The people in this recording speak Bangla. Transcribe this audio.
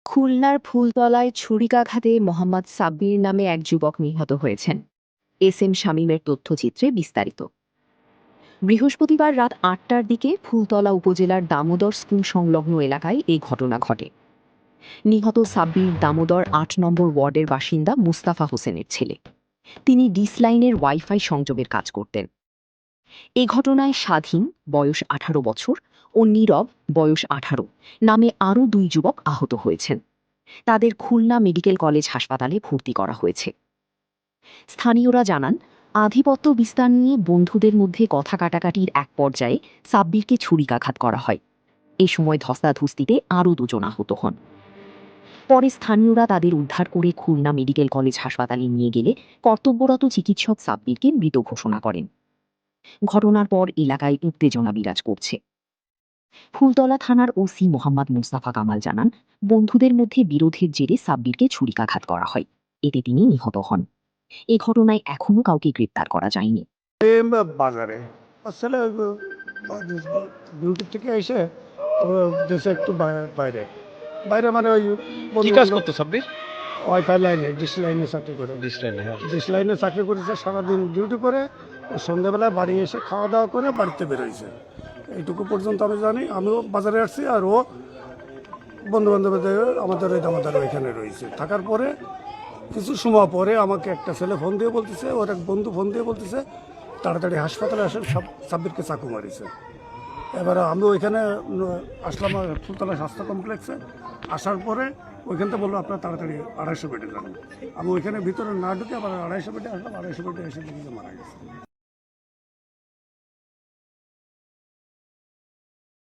খুলনার ফুলতলায় ছুরিকাঘাতে মোহাম্মদ সাব্বির নামে এক যুবক নিহত হয়েছেন। এস এম শামীমের তথ্যচিত্রে বিস্তারিত। বৃহস্পতিবার রাত ৮টার দিকে ফুলতলা উপজেলার দামোদর স্কুল সংলগ্ন এলাকায় এই ঘটনা ঘটে। নিহত সাব্বির দামোদর ৮ নম্বর ওয়ার্ডের বাসিন্দা মুস্তাফা হোসেনের ছেলে। তিনি ডিসলাইনের ওয়াইফাই সংযোগের কাজ করতেন। এ ঘটনায় স্বাধীন, বয়স ১৮ বছর, ও নীরব, বয়স ১৮ নামে আরও ২ যুবক আহত হয়েছেন। তাদের খুলনা মেডিকেল কলেজ হাসপাতালে ভর্তি করা হয়েছে। স্থানীয়রা জানান, আধিপত্য বিস্তার নিয়ে বন্ধুদের মধ্যে কথা কাটাকাটির এক পর্যায়ে সাব্বিরকে ছুরিকাঘাত করা হয়। এ সময় ধস্তাধস্তিতে আরও ২ জন আহত হন। পরে স্থানীয়রা তাদের উদ্ধার করে খুলনা মেডিকেল কলেজ হাসপাতালে নিয়ে গেলে কর্তব্যরত চিকিৎসক সাব্বিরকে মৃত ঘোষণা করেন। ঘটনার পর এলাকায় উত্তেজনা বিরাজ করছে। ফুলতলা থানার ওসি মোহাম্মদ মুস্তাফা কামাল জানান, বন্ধুদের মধ্যে বিরোধের জেরে সাব্বিরকে ছুরিকাঘাত করা হয়। এতে তিনি নিহত হন। এ ঘটনায় এখনো কাউকে গ্রেপ্তার করা যায়নি। বাজারে আসলে ডিউটি থেকে এসে ও দেশে একটু বাইরে বাইরে মানে ওই কি কাজ করতো সাব্বির? ওয়াইফাই লাইনে ডিশ লাইনে চাকরি করে ডিশ লাইনে চাকরি করেছে। সারাদিন ডিউটি করে সন্ধ্যাবেলায় বাড়ি এসে খাওয়া দাওয়া করে বাড়িতে বেরোইছে। এইটুকু পর্যন্ত আমি জানি। আমিও বাজারে আসছি আর ও বন্ধু বান্ধবদের আমাদের ওই দামাদার ওইখানে রয়েছে। থাকার পরে কিছু সময় পরে আমাকে একটা ছেলে ফোন দিয়ে বলতেছে, ওর এক বন্ধু ফোন দিয়ে বলতেছে তাড়াতাড়ি হাসপাতালে আসেন, সাব্বিরকে চাকু মারিছে। এবারে আমি ওইখানে আসলাম ফুলতলা স্বাস্থ্য কমপ্লেক্সে। আসার পরে ওইখান থেকে বললো আপনার তাড়াতাড়ি ২৫০ বেডে যান। আমি ওইখানে ভিতরে না ঢুকে আবার ২৫০ বেডে আসলাম। ২৫০ বেডে এসে দেখি যে মারা গেছে।